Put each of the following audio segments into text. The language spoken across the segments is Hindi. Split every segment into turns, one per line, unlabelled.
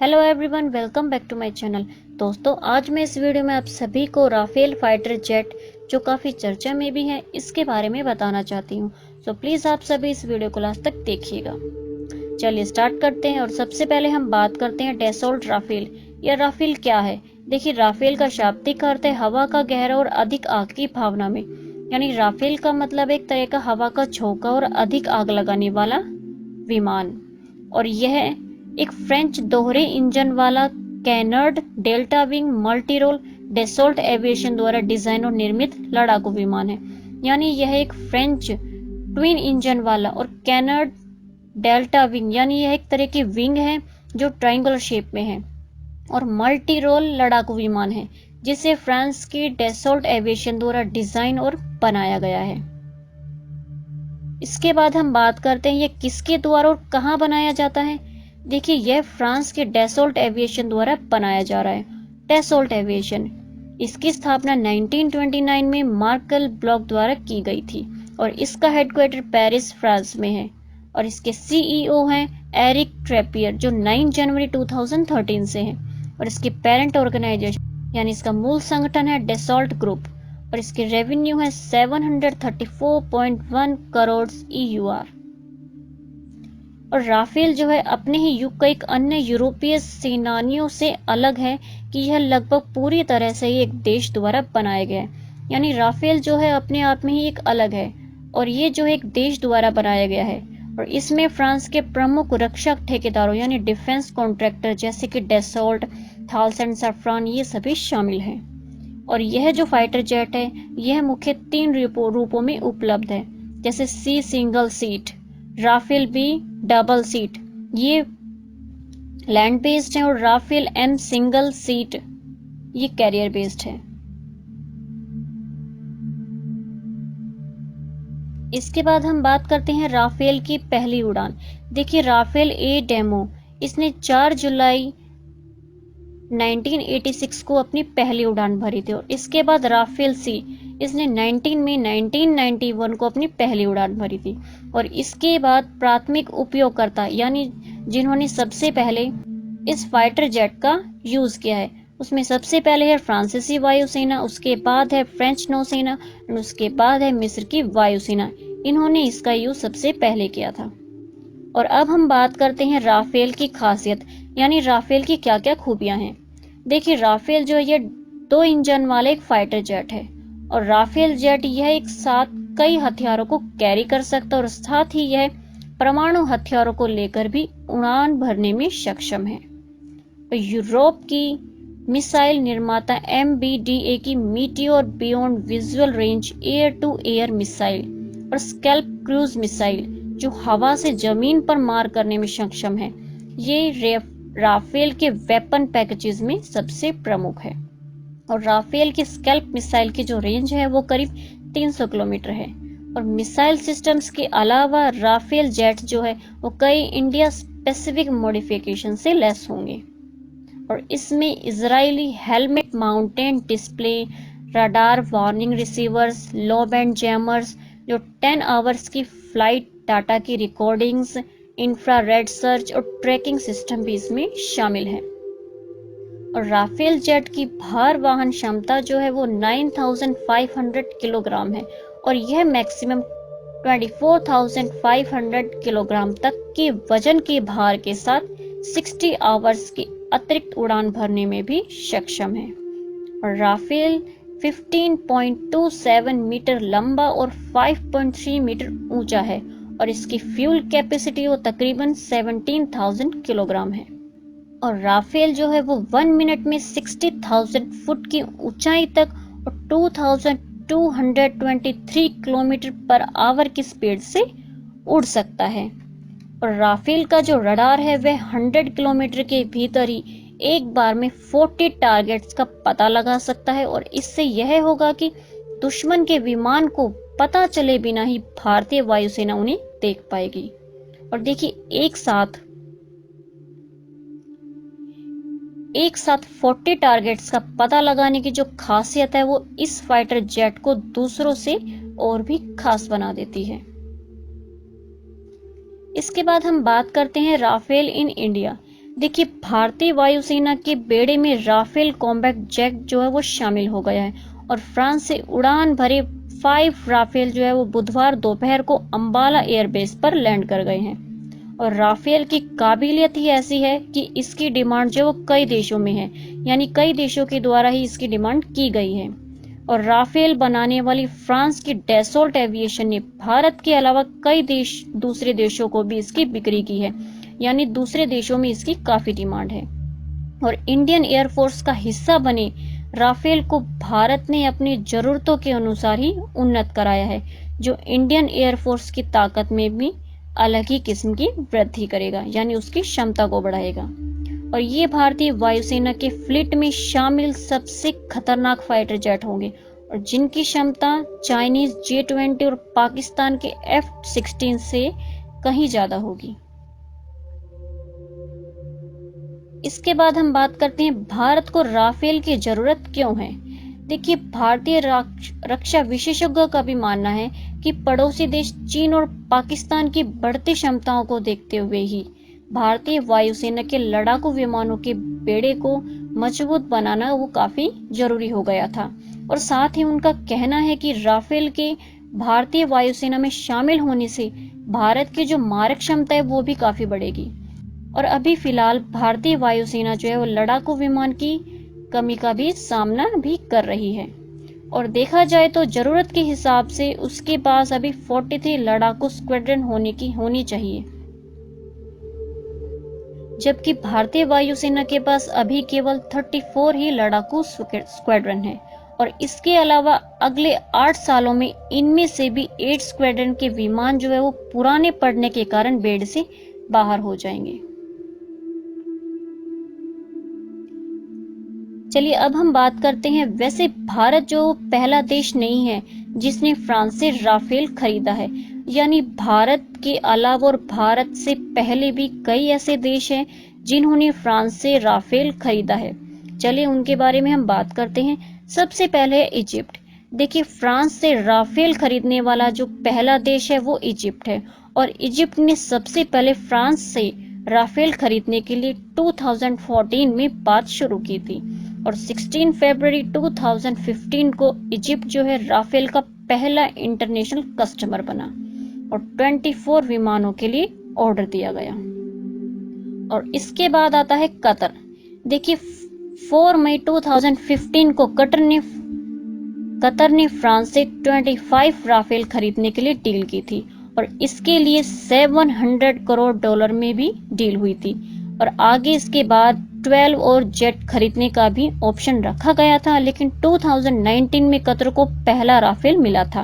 Hello everyone, welcome back to my channel. दोस्तों, आज मैं इस वीडियो में आप सभी को राफेल फाइटर जेट जो काफ़ी चर्चा में भी है इसके बारे में बताना चाहती हूँ। सो प्लीज़ आप सभी इस वीडियो को लास्ट तक देखिएगा। चलिए स्टार्ट करते हैं। और सबसे पहले हम बात करते हैं डैसॉल्ट राफेल। यह राफेल क्या है? देखिए, राफेल का शाब्दिक अर्थ है हवा का गहरा और अधिक आग की भावना में। यानी राफेल का मतलब एक तरह का हवा का झोंका और अधिक आग लगाने वाला विमान। और यह एक फ्रेंच दोहरे इंजन वाला canard delta wing multi role Dassault aviation द्वारा डिजाइन और निर्मित लड़ाकू विमान है। यानी यह एक फ्रेंच ट्विन इंजन वाला और कैनर्ड डेल्टा विंग, यानी यह एक तरह की विंग है जो ट्रायंगुलर शेप में है और मल्टी रोल लड़ाकू विमान है जिसे फ्रांस की डेसोल्ट एविएशन द्वारा डिजाइन और बनाया गया है। इसके बाद हम बात करते हैं ये किसके द्वारा और कहाँ बनाया जाता है। देखिए, यह फ्रांस के डैसोल्ट एविएशन द्वारा बनाया जा रहा है। डैसोल्ट एविएशन, इसकी स्थापना 1929 में मार्कल ब्लॉक द्वारा की गई थी और इसका हेडक्वार्टर पेरिस, फ्रांस में है। और इसके सीईओ हैं एरिक ट्रेपियर जो 9 जनवरी 2013 से हैं। और इसकी पेरेंट ऑर्गेनाइजेशन यानी इसका मूल संगठन है डैसोल्ट ग्रुप और इसकी रेवेन्यू है 734.1 करोड़ EUR। और राफेल जो है अपने ही युग का एक अन्य यूरोपीय सेनानियों से अलग है कि यह लगभग पूरी तरह से ही एक देश द्वारा बनाया गया है। यानी राफेल जो है अपने आप में ही एक अलग है और ये जो एक देश द्वारा बनाया गया है। और इसमें फ्रांस के प्रमुख रक्षा ठेकेदारों यानी डिफेंस कॉन्ट्रैक्टर जैसे कि डेसोल्ट, थाल्स एंड सैफ्रॉन, ये सभी शामिल हैं। और यह जो फाइटर जेट है यह मुख्य 3 रूपों में उपलब्ध है, जैसे C single seat, Rafale B double seat, ये लैंड बेस्ड है, और राफेल एम सिंगल सीट, ये कैरियर बेस्ड है। इसके बाद हम बात करते हैं राफेल की पहली उड़ान। देखिए, राफेल ए डेमो, इसने 4 जुलाई 1986 को अपनी पहली उड़ान भरी थी। और इसके बाद राफेल सी, इसने 19 मई 1991 को अपनी पहली उड़ान भरी थी। और इसके बाद प्राथमिक उपयोगकर्ता यानी जिन्होंने सबसे पहले इस फाइटर जेट का यूज किया है, उसमें सबसे पहले है फ्रांसीसी वायुसेना, उसके बाद है फ्रेंच नौसेना और उसके बाद है मिस्र की वायुसेना। इन्होंने इसका यूज सबसे पहले किया था। और अब हम बात करते हैं राफेल की खासियत, यानी राफेल की क्या क्या खूबियां हैं। देखिए, राफेल जो है ये 2 इंजन वाला एक फाइटर जेट है और राफेल जेट यह एक साथ कई हथियारों को कैरी कर सकता है और साथ ही यह परमाणु हथियारों को लेकर भी उड़ान भरने में सक्षम है। यूरोप की मिसाइल निर्माता MBDA की Meteor beyond visual range air to air missile और स्कैल्प क्रूज मिसाइल जो हवा से जमीन पर मार करने में सक्षम है, ये राफेल के वेपन पैकेजेस में सबसे प्रमुख है। और राफेल की स्कैल्प मिसाइल की जो रेंज है वो करीब 300 किलोमीटर है। और मिसाइल सिस्टम्स के अलावा राफेल जेट जो है वो कई इंडिया स्पेसिफिक मॉडिफिकेशन से लैस होंगे। और इसमें इजरायली helmet mounted display, radar warning receivers, low band jammers, जो 10 आवर्स की फ्लाइट डाटा की रिकॉर्डिंग्स, इंफ्रारेड सर्च और ट्रैकिंग सिस्टम भी इसमें शामिल है। और राफेल जेट की भार वहन क्षमता जो है वो 9500 किलोग्राम है और यह मैक्सिमम 24,500 किलोग्राम तक के वजन के भार के साथ 60 आवर्स की अतिरिक्त उड़ान भरने में भी सक्षम है। और राफेल 15.27 मीटर लंबा और 5.3 मीटर ऊंचा है और इसकी फ्यूल कैपेसिटी वो तकरीबन 17,000 किलोग्राम है। और राफेल जो है वो 1 मिनट में 60,000 फुट की ऊंचाई तक और 2,223 किलोमीटर पर आवर की स्पीड से उड़ सकता है। और राफेल का जो रडार है वह 100 किलोमीटर के भीतर ही एक बार में 40 टारगेट्स का पता लगा सकता है और इससे यह होगा कि दुश्मन के विमान को पता चले बिना ही भारतीय वायुसेना उन्हें देख पाएगी। और देखिए, एक साथ 40 टारगेट्स का पता लगाने की जो खासियत है वो इस फाइटर जेट को दूसरों से और भी खास बना देती है। इसके बाद हम बात करते हैं राफेल इन इंडिया। देखिए भारतीय वायुसेना के बेड़े में राफेल कॉम्बैट जेट जो है वो शामिल हो गया है और फ्रांस से उड़ान भरे 5 राफेल जो है वो बुधवार दोपहर को अंबाला एयरबेस पर लैंड कर गए हैं। और राफेल की काबिलियत ही ऐसी है कि इसकी डिमांड जो है वो कई देशों में है, यानी कई देशों के द्वारा ही इसकी डिमांड की गई है। और राफेल बनाने वाली फ्रांस की डेसोल्ट एविएशन ने भारत के अलावा कई दूसरे देशों को भी इसकी बिक्री की है, यानी दूसरे देशों में इसकी काफी डिमांड है। और इंडियन एयरफोर्स का हिस्सा बने राफेल को भारत ने अपनी जरूरतों के अनुसार ही उन्नत कराया है, जो इंडियन एयरफोर्स की ताकत में भी अलग ही किस्म की वृद्धि करेगा, यानी उसकी क्षमता को बढ़ाएगा। और ये भारतीय वायुसेना के फ्लीट में शामिल सबसे खतरनाक फाइटर जेट होंगे और जिनकी क्षमता चाइनीज J-20 और पाकिस्तान के F-16 से कहीं ज्यादा होगी। इसके बाद हम बात करते हैं भारत को राफेल की जरूरत क्यों है। देखिए भारतीय रक्षा विशेषज्ञों का भी मानना है कि पड़ोसी देश चीन और पाकिस्तान की बढ़ती क्षमताओं को देखते हुए ही भारतीय वायुसेना के लड़ाकू विमानों के बेड़े को मजबूत बनाना वो काफी जरूरी हो गया था। और साथ ही उनका कहना है कि राफेल के भारतीय वायुसेना में शामिल होने से भारत की जो मारक क्षमता है वो भी काफी बढ़ेगी। और अभी फिलहाल भारतीय वायुसेना जो है वो लड़ाकू विमान की कमी का भी सामना भी कर रही है। और देखा जाए तो जरूरत के हिसाब से उसके पास अभी 43 लड़ाकू स्क्वाड्रन होनी चाहिए, जबकि भारतीय वायुसेना के पास अभी केवल 34 ही लड़ाकू स्क्वाड्रन है। और इसके अलावा अगले 8 सालों में इनमें से भी 8 स्क्वाड्रन के विमान जो है वो पुराने पड़ने के कारण बेड़ से बाहर हो जाएंगे। चलिए अब हम बात करते हैं, वैसे भारत जो पहला देश नहीं है जिसने फ्रांस से राफेल खरीदा है, यानी भारत के अलावा और भारत से पहले भी कई ऐसे देश हैं जिन्होंने फ्रांस से राफेल खरीदा है। चलिए उनके बारे में हम बात करते हैं। सबसे पहले है इजिप्ट। देखिए फ्रांस से राफेल खरीदने वाला जो पहला देश है वो इजिप्ट है और इजिप्ट ने सबसे पहले फ्रांस से राफेल खरीदने के लिए 2014 में बात शुरू की थी और 16 फरवरी 2015 को इजिप्ट जो है राफेल का पहला इंटरनेशनल कस्टमर बना और 24 विमानों के लिए ऑर्डर दिया गया। और इसके बाद आता है कतर। देखिए 4 मई 2015 को कतर ने फ्रांस से 25 राफेल खरीदने के लिए डील की थी और इसके लिए $700 करोड़ में भी डील हुई थी। और आगे इसके बाद 12 और जेट खरीदने का भी ऑप्शन रखा गया था, लेकिन 2019 में कतर को पहला राफेल मिला था।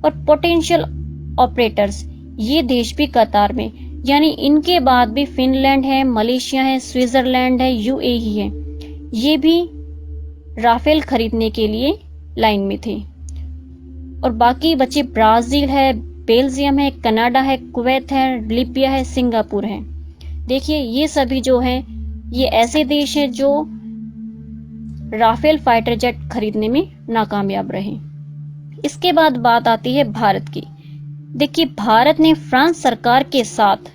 और पोटेंशियल ऑपरेटर्स ये देश भी कतार में, यानी इनके बाद भी फिनलैंड है, मलेशिया है, स्विट्जरलैंड है, UAE है, ये भी राफेल खरीदने के लिए लाइन में थे। और बाकी बचे ब्राजील है, बेल्जियम है, कनाडा है, कुवैत है, लीबिया है, सिंगापुर है। देखिए ये सभी जो हैं ये ऐसे देश हैं जो राफेल फाइटर जेट खरीदने में नाकामयाब रहे। इसके बाद बात आती है भारत की। देखिए भारत ने फ्रांस सरकार के साथ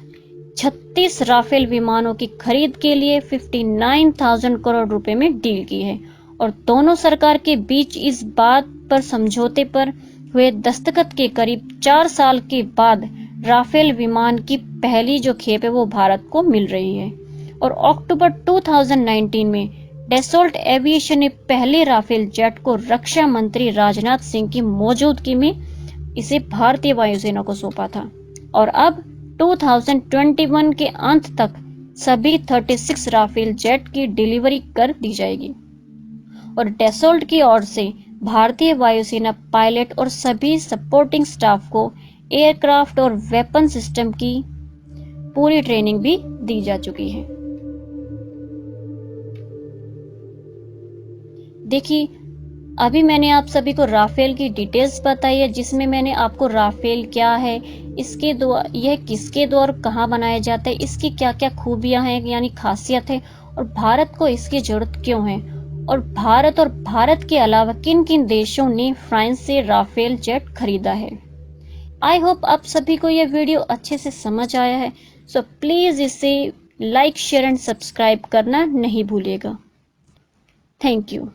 36 राफेल विमानों की खरीद के लिए 59,000 करोड़ रुपए में डील की है और दोनों सरकार के बीच इस बात पर समझौते पर हुए दस्तखत के करीब 4 साल के बाद राफेल विमान की पहली जो खेप है वो भारत को मिल रही है। और अक्टूबर 2019 में डेसोल्ट एविएशन ने पहले राफेल जेट को रक्षा मंत्री राजनाथ सिंह की मौजूदगी में इसे भारतीय वायुसेना को सौंपा था और अब 2021 के अंत तक सभी 36 राफेल जेट की डिलीवरी कर दी जाएगी। और डेसोल्ट की ओर से भारतीय वायुसेना पायलट और सभी सपोर्टिंग स्टाफ को एयरक्राफ्ट और वेपन सिस्टम की पूरी ट्रेनिंग भी दी जा चुकी है। देखिए अभी मैंने आप सभी को राफेल की डिटेल्स बताई है, जिसमें मैंने आपको राफेल क्या है, यह किसके द्वारा कहाँ बनाया जाता है, इसकी क्या क्या खूबियां हैं यानी खासियत है और भारत को इसकी जरूरत क्यों है और भारत के अलावा किन किन देशों ने फ्रांस से राफेल जेट खरीदा है। आई होप आप सभी को यह वीडियो अच्छे से समझ आया है। सो प्लीज इसे लाइक शेयर एंड सब्सक्राइब करना नहीं भूलिएगा। Thank you.